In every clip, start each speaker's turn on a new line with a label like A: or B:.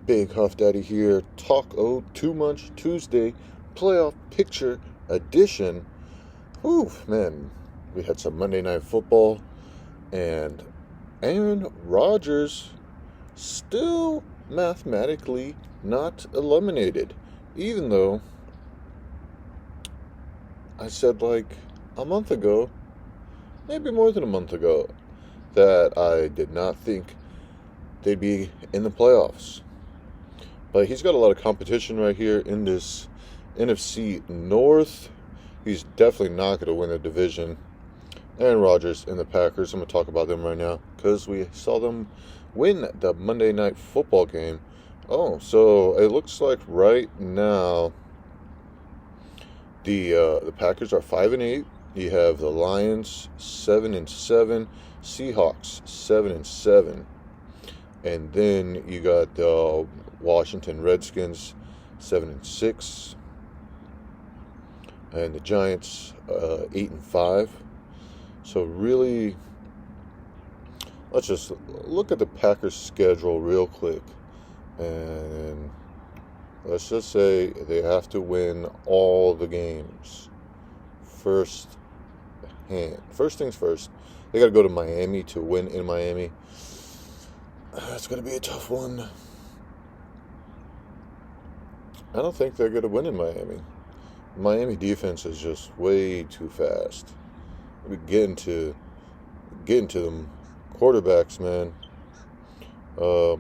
A: Big Huff Daddy here. Talk O Too Much Tuesday playoff picture edition. Whew, man, we had some Monday Night Football, and Aaron Rodgers still mathematically not eliminated, even though I said like a month ago, maybe more than a month ago, that I did not think they'd be in the playoffs. But he's got a lot of competition right here in this NFC North. He's definitely not going to win the division. Aaron Rodgers and the Packers, I'm going to talk about them right now because we saw them win the Monday Night Football game. Oh, so it looks like right now the Packers are 5-8. You have the Lions 7-7, Seahawks 7-7. And then you got the Washington Redskins 7-6, and the Giants 8-5. So really, let's just look at the Packers' schedule real quick, and let's just say they have to win all the games. First things first, they got to go to Miami to win in Miami. It's going to be a tough one. I don't think they're going to win in Miami. Miami defense is just way too fast. We getting to them quarterbacks, man. So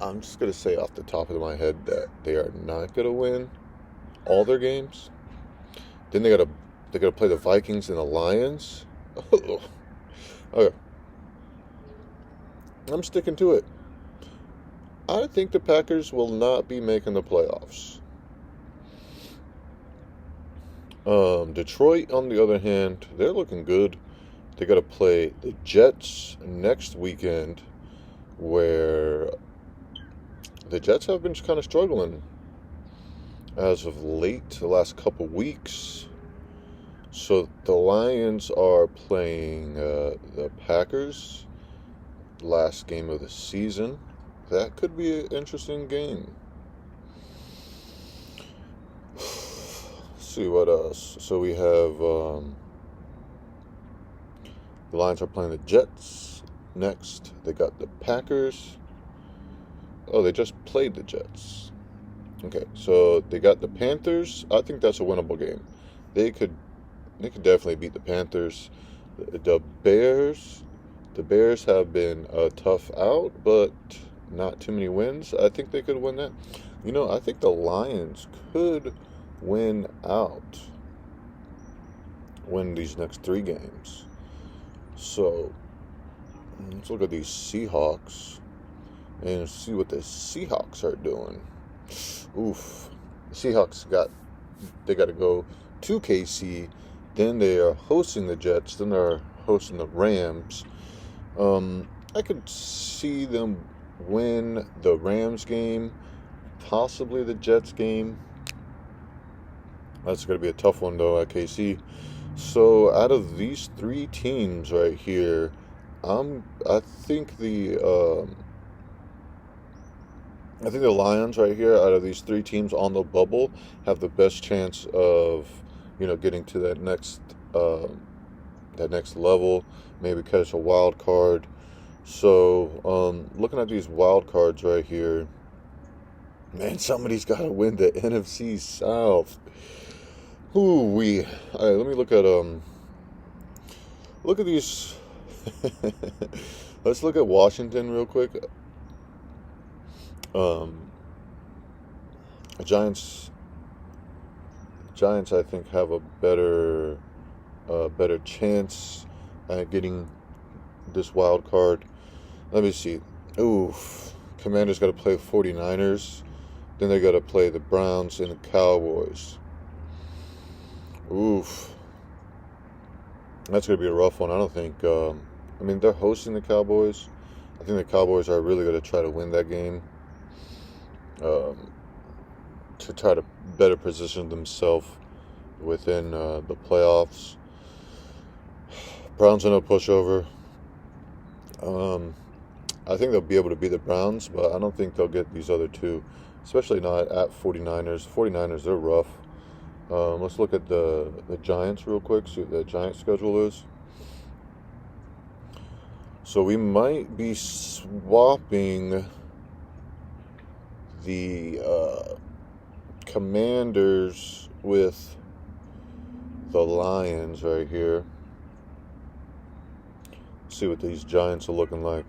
A: I'm just going to say off the top of my head that they are not going to win all their games. Then they got to play the Vikings and the Lions. Okay. I'm sticking to it. I think the Packers will not be making the playoffs. Detroit, on the other hand, they're looking good. They got to play the Jets next weekend, where the Jets have been kind of struggling as of late, the last couple weeks. So the Lions are playing the Packers. Last game of the season. That could be an interesting game. Let's see what else. So we have the Lions are playing the Jets next. They got the Packers. Oh, they just played the Jets. Okay, so they got the Panthers. I think that's a winnable game. They could definitely beat the Panthers. The Bears. The Bears have been a tough out, but not too many wins. I think they could win that. I think the Lions could win these next 3 games. So, let's look at these Seahawks and see what the Seahawks are doing. Oof. The Seahawks got to go to KC. Then they are hosting the Jets. Then they're hosting the Rams. I could see them win the Rams game, possibly the Jets game. That's going to be a tough one, though, at KC. So, out of these 3 teams right here, I think the Lions right here, out of these 3 teams on the bubble, have the best chance of, getting to that next level, maybe catch a wild card. So, looking at these wild cards right here, man, somebody's got to win the NFC South. All right, let me look at these. Let's look at Washington real quick. Giants, I think, have a better chance at getting this wild card. Let me see. Oof. Commanders got to play 49ers. Then they got to play the Browns and the Cowboys. Oof. That's going to be a rough one. I don't think... they're hosting the Cowboys. I think the Cowboys are really going to try to win that game. To try to better position themselves within the playoffs. Browns in a pushover. I think they'll be able to beat the Browns, but I don't think they'll get these other two, especially not at 49ers. 49ers, they're rough. Let's look at the Giants real quick, see what the Giants schedule is. So we might be swapping the Commanders with the Lions right here. See what these Giants are looking like.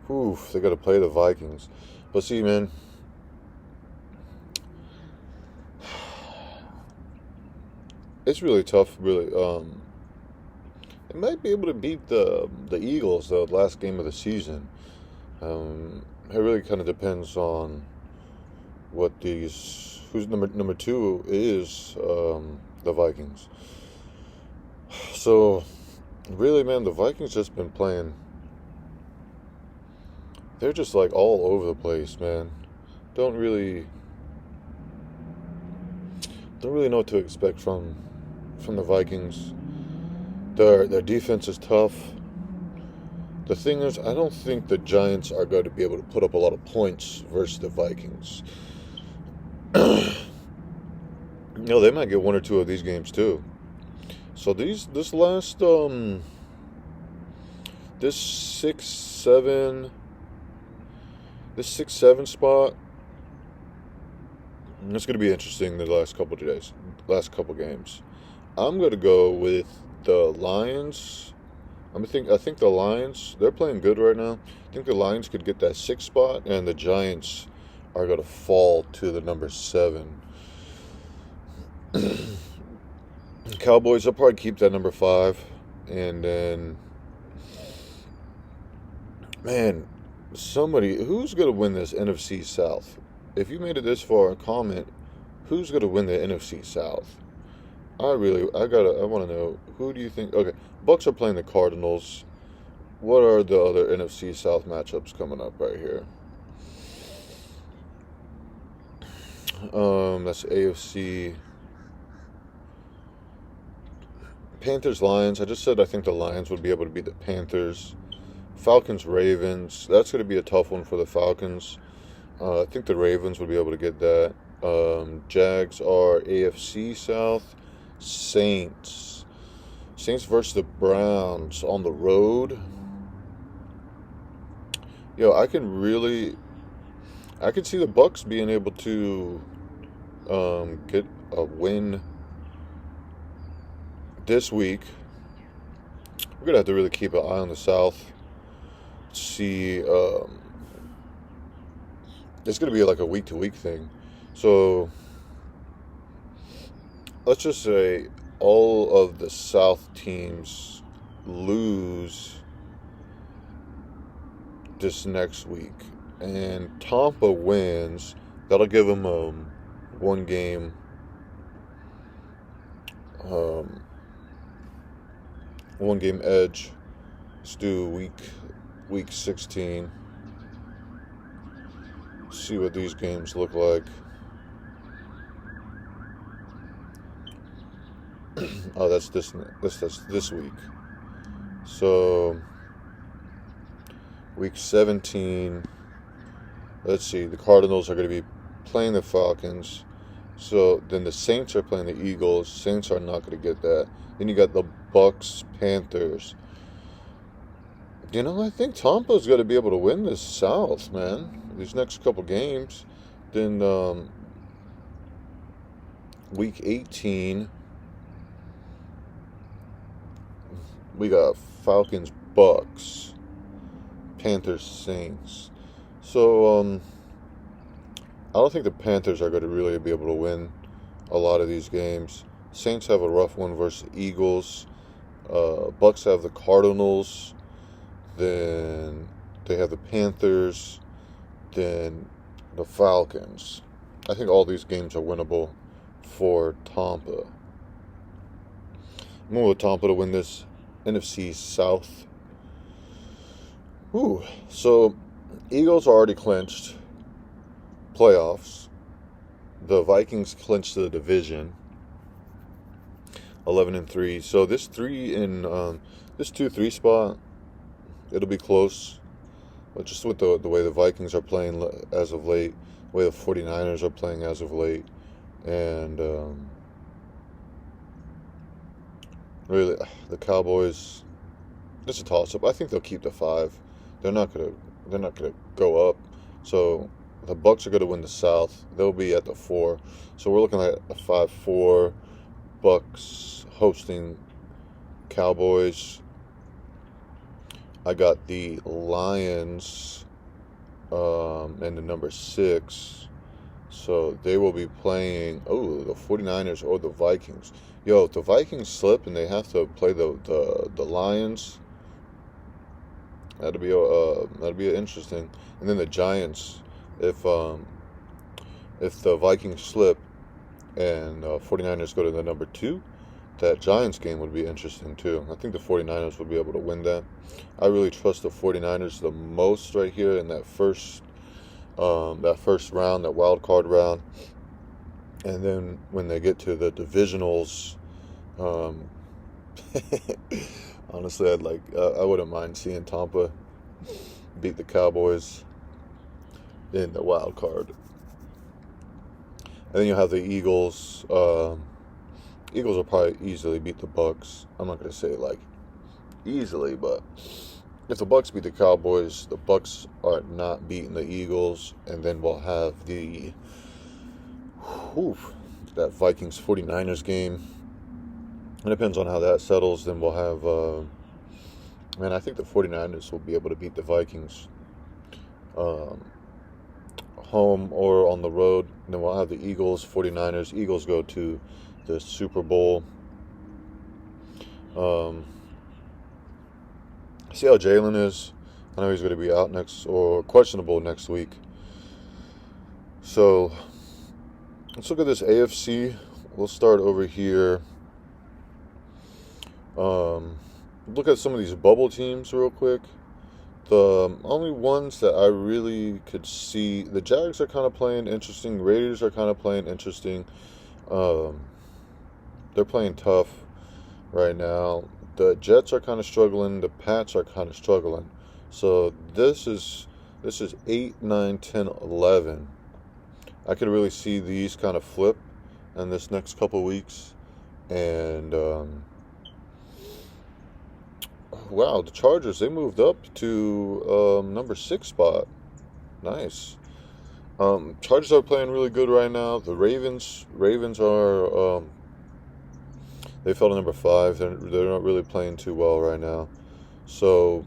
A: Oof, they got to play the Vikings. But see, man, it's really tough. Really, they might be able to beat the Eagles the last game of the season. It really kind of depends on what who's number two is, the Vikings. So really, man, the Vikings just been playing. They're just like all over the place, man. Don't really know what to expect from the Vikings. Their defense is tough. The thing is, I don't think the Giants are going to be able to put up a lot of points versus the Vikings. No, they might get one or two of these games too. So this 6-7 spot, it's going to be interesting the last couple games. I'm going to go with the Lions. I think the Lions, they're playing good right now. I think the Lions could get that 6th spot, and the Giants are going to fall to the number 7. Cowboys, they'll probably keep that number 5. And then, man, who's going to win this NFC South? If you made it this far, comment, who's going to win the NFC South? I want to know, who do you think? Okay, Bucks are playing the Cardinals. What are the other NFC South matchups coming up right here? That's AFC. Panthers, Lions. I just said I think the Lions would be able to beat the Panthers. Falcons, Ravens. That's going to be a tough one for the Falcons. I think the Ravens would be able to get that. Jags are AFC South. Saints versus the Browns on the road. I can see the Bucks being able to get a win this week. We're gonna have to really keep an eye on the South. See, it's gonna be like a week-to-week thing. So let's just say all of the South teams lose this next week, and Tampa wins. That'll give them one game edge. Let's do week 16. See what these games look like. Oh, that's this week. So week 17. Let's see. The Cardinals are going to be playing the Falcons. So then the Saints are playing the Eagles. Saints are not going to get that. Then you got the Bucks, Panthers. I think Tampa's going to be able to win this South, man. These next couple games. Then week 18, we got Falcons, Bucks, Panthers, Saints. So I don't think the Panthers are going to really be able to win a lot of these games. Saints have a rough one versus the Eagles. Bucks have the Cardinals. Then they have the Panthers. Then the Falcons. I think all these games are winnable for Tampa. I'm going with Tampa to win this NFC South. So Eagles are already clinched playoffs. The Vikings clinched the division, 11-3. So this 2-3 spot, it'll be close. but just with the way the Vikings are playing as of late, the way the 49ers are playing as of late, and really the Cowboys. It's a toss-up. I think they'll keep the 5. They're not gonna go up. So the Bucks are gonna win the South. They'll be at the 4. So we're looking at a 5-4. Bucks hosting Cowboys. I got the Lions and the number 6. So they will be playing the 49ers or the Vikings. Yo, if the Vikings slip and they have to play the Lions, that'd be interesting. And then the Giants, if the Vikings slip and 49ers go to the number 2, that Giants game would be interesting too. I think the 49ers would be able to win that. I really trust the 49ers the most right here in that first round, that wild card round. And then when they get to the divisionals, honestly, I wouldn't mind seeing Tampa beat the Cowboys in the wild card. And then you'll have the Eagles. Eagles will probably easily beat the Bucks. I'm not going to say like easily, but if the Bucks beat the Cowboys, the Bucks are not beating the Eagles, and then we'll have that Vikings 49ers game. It depends on how that settles. Then we'll have I think the 49ers will be able to beat the Vikings home or on the road. And then we'll have the Eagles 49ers. Eagles go to the Super Bowl. See how Jalen is. I know he's going to be out questionable next week. So let's look at this AFC. We'll start over here. Look at some of these bubble teams real quick. The only ones that I really could see, the Jags are kind of playing interesting. Raiders are kind of playing interesting. They're playing tough right now. The Jets are kind of struggling. The Pats are kind of struggling. So this is 8, 9, 10, 11. I could really see these kind of flip in this next couple weeks. And wow, the Chargers, they moved up to number 6 spot. Nice. Chargers are playing really good right now. The Ravens are they fell to number 5. They're not really playing too well right now. So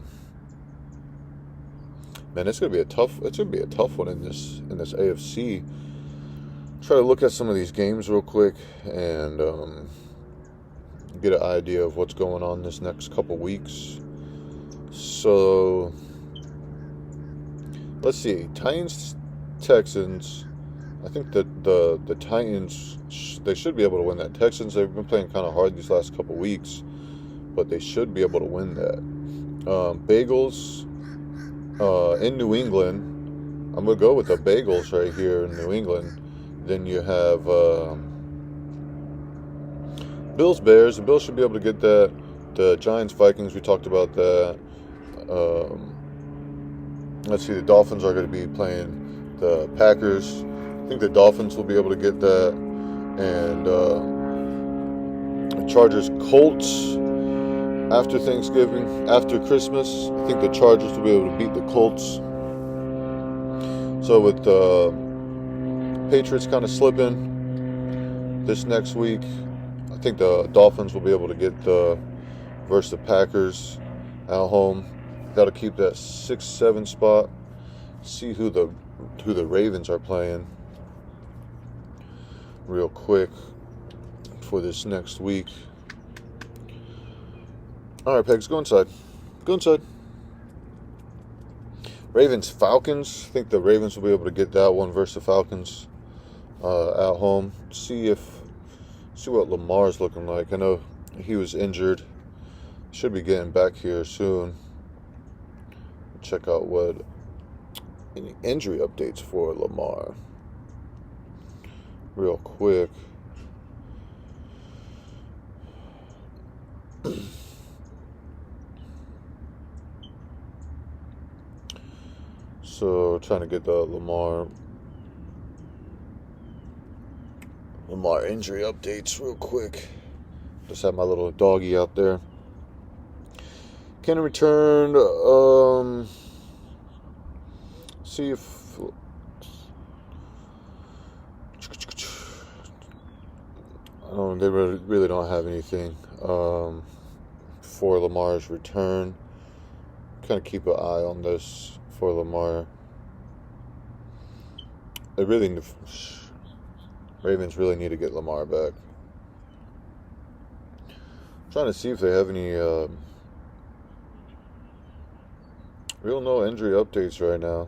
A: man, it's gonna be a tough one in this AFC. Try to look at some of these games real quick and get an idea of what's going on this next couple weeks. So let's see, Titans, Texans. I think that the Titans, they should be able to win that. Texans, they've been playing kind of hard these last couple weeks, but they should be able to win that. Bagels in New England. I'm going to go with the Bagels right here in New England. Then you have Bills, Bears. The Bills should be able to get that. The Giants, Vikings, we talked about that. Let's see, the Dolphins are going to be playing the Packers. I think the Dolphins will be able to get that. And the Chargers, Colts, after Thanksgiving, after Christmas, I think the Chargers will be able to beat the Colts. So with the Patriots kind of slipping this next week, I think the Dolphins will be able to get versus the Packers at home. Got to keep that 6-7 spot. See who the Ravens are playing real quick for this next week. All right, Pegs, go inside. Go inside. Ravens, Falcons. I think the Ravens will be able to get that one versus the Falcons at home. See what Lamar's looking like. I know he was injured. Should be getting back here soon. Check out what any injury updates for Lamar real quick. So trying to get the Lamar injury updates real quick. Just have my little doggy out there. Can return. See if they really don't have anything for Lamar's return. Kind of keep an eye on this for Lamar. Ravens really need to get Lamar back. I'm trying to see if they have any real no injury updates right now.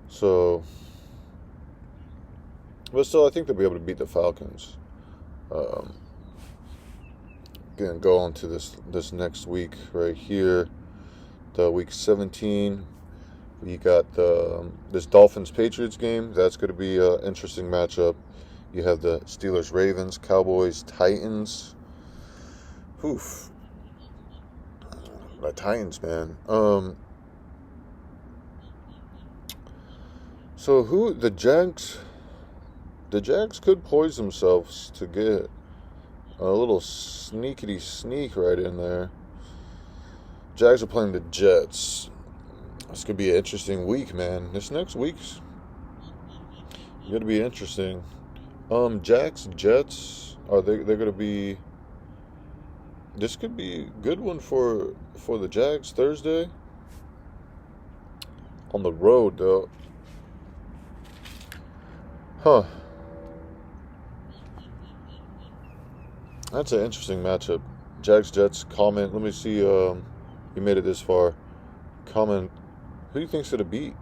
A: So, but still, I think they'll be able to beat the Falcons. Gonna go on to this next week right here, the week 17. We got this Dolphins-Patriots game. That's going to be an interesting matchup. You have the Steelers-Ravens, Cowboys-Titans. Oof. The Titans, man. So the Jags could poise themselves to get a little sneakity sneak right in there. Jags are playing the Jets. This could be an interesting week, man. This next week's going to be interesting. Jags, Jets, they're going to be... This could be a good one for the Jags Thursday. On the road, though. Huh. That's an interesting matchup. Jags, Jets, comment. Let me see. You made it this far. Comment. Who do you think's going to beat?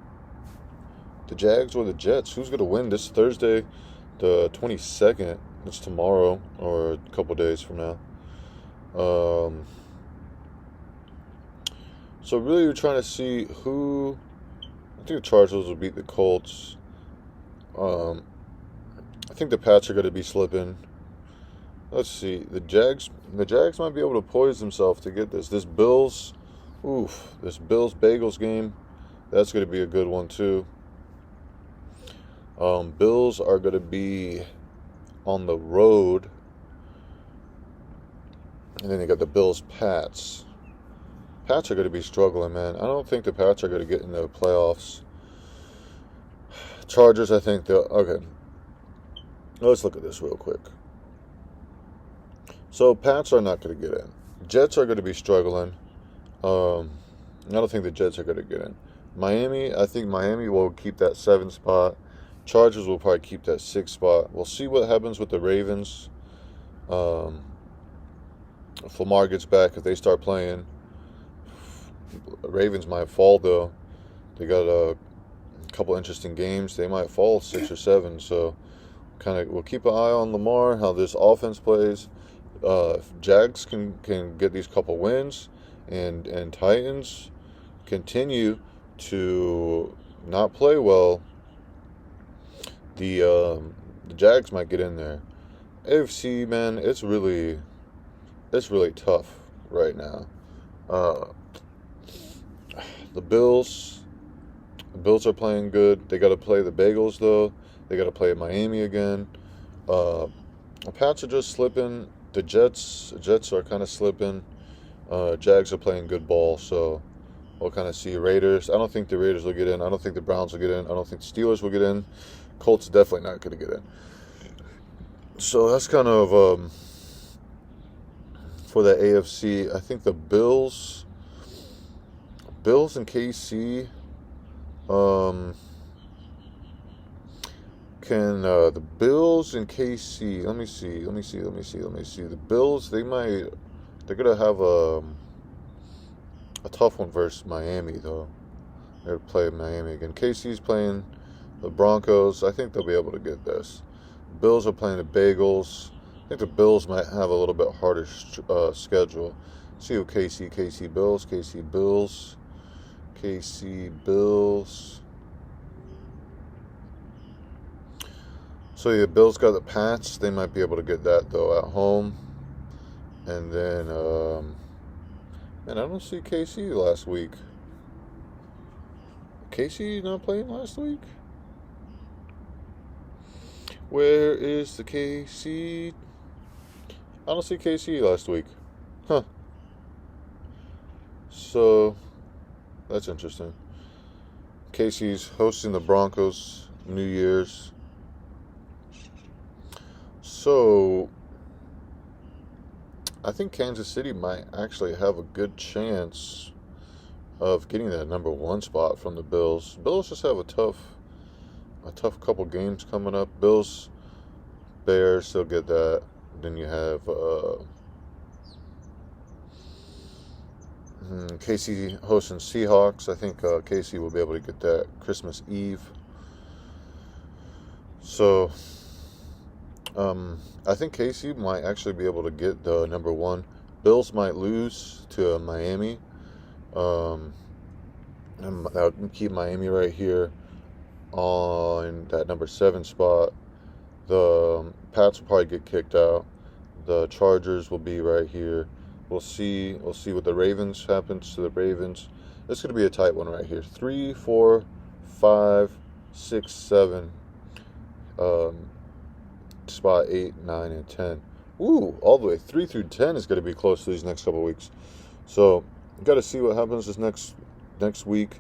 A: The Jags or the Jets? Who's going to win this Thursday, the 22nd? It's tomorrow or a couple days from now. So really we're trying to see who... I think the Chargers will beat the Colts. I think the Pats are going to be slipping. Let's see. The Jags might be able to poise themselves to get this. This Bills-Bagels game, that's going to be a good one too. Bills are going to be on the road. And then they got the Bills-Pats. Pats are going to be struggling, man. I don't think the Pats are going to get in the playoffs. Chargers, I think they'll... Okay. Let's look at this real quick. So, Pats are not going to get in. Jets are going to be struggling. I don't think the Jets are going to get in. Miami, I think Miami will keep that 7th spot. Chargers will probably keep that 6th spot. We'll see what happens with the Ravens. If Lamar gets back, if they start playing, Ravens might fall, though. They got a couple interesting games. They might fall 6 or 7. So, we'll keep an eye on Lamar, how this offense plays. If Jags can get these couple wins, and Titans continue to not play well, the Jags might get in there. AFC, man, it's really tough right now. The Bills are playing good. They got to play the Bagels, though. They got to play Miami again. The Pats are just slipping. The Jets are kind of slipping. Jags are playing good ball, so we'll kind of see. Raiders. I don't think the Raiders will get in. I don't think the Browns will get in. I don't think the Steelers will get in. Colts definitely not going to get in. So that's kind of for the AFC. I think the Bills and KC can the Bills and KC. Let me see. The Bills, they're gonna have a tough one versus Miami, though. They're gonna play Miami again. KC's playing the Broncos. I think they'll be able to get this. Bills are playing the Bagels. I think the Bills might have a little bit harder schedule. See who KC Bills. So yeah, Bills got the Pats. They might be able to get that, though, at home. And then, man, I don't see KC last week. KC not playing last week? Where is the KC? I don't see KC last week. Huh. So, that's interesting. KC's hosting the Broncos New Year's. So, I think Kansas City might actually have a good chance of getting that number 1 spot from the Bills. Bills just have a tough couple games coming up. Bills, Bears still get that. Then you have KC hosting Seahawks. I think KC will be able to get that Christmas Eve. So I think KC might actually be able to get the number 1. Bills might lose to Miami. And that would keep Miami right here on that number 7 spot. The Pats will probably get kicked out. The Chargers will be right here. We'll see what the Ravens happens to the Ravens. It's going to be a tight one right here. 3, 4, 5, 6, 7. Spot 8, 9, and 10. Ooh, all the way 3 through 10 is going to be close to these next couple weeks. So, got to see what happens this next week.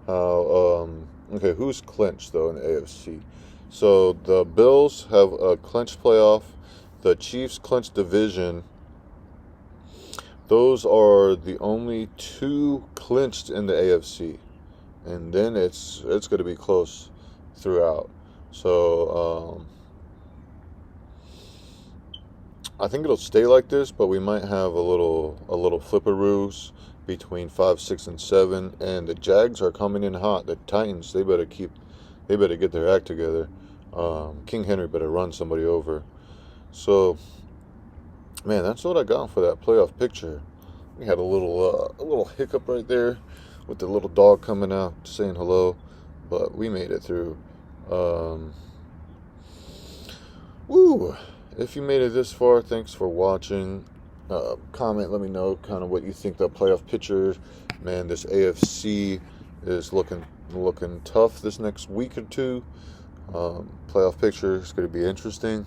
A: Okay, who's clinched though in the AFC? So the Bills have a clinched playoff. The Chiefs clinched division. Those are the only 2 clinched in the AFC, and then it's going to be close throughout. So I think it'll stay like this, but we might have a little flipperoos between 5, 6, and 7. And the Jags are coming in hot. The Titans, they better get their act together. King Henry better run somebody over. So, man, that's what I got for that playoff picture. We had a little hiccup right there with the little dog coming out saying hello, but we made it through. Woo! If you made it this far, thanks for watching. Comment, let me know kind of what you think the playoff picture. Man, this AFC is looking tough this next week or two. Playoff picture is going to be interesting.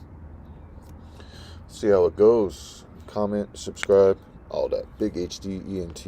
A: See how it goes. Comment, subscribe, all that. Big HD ENT.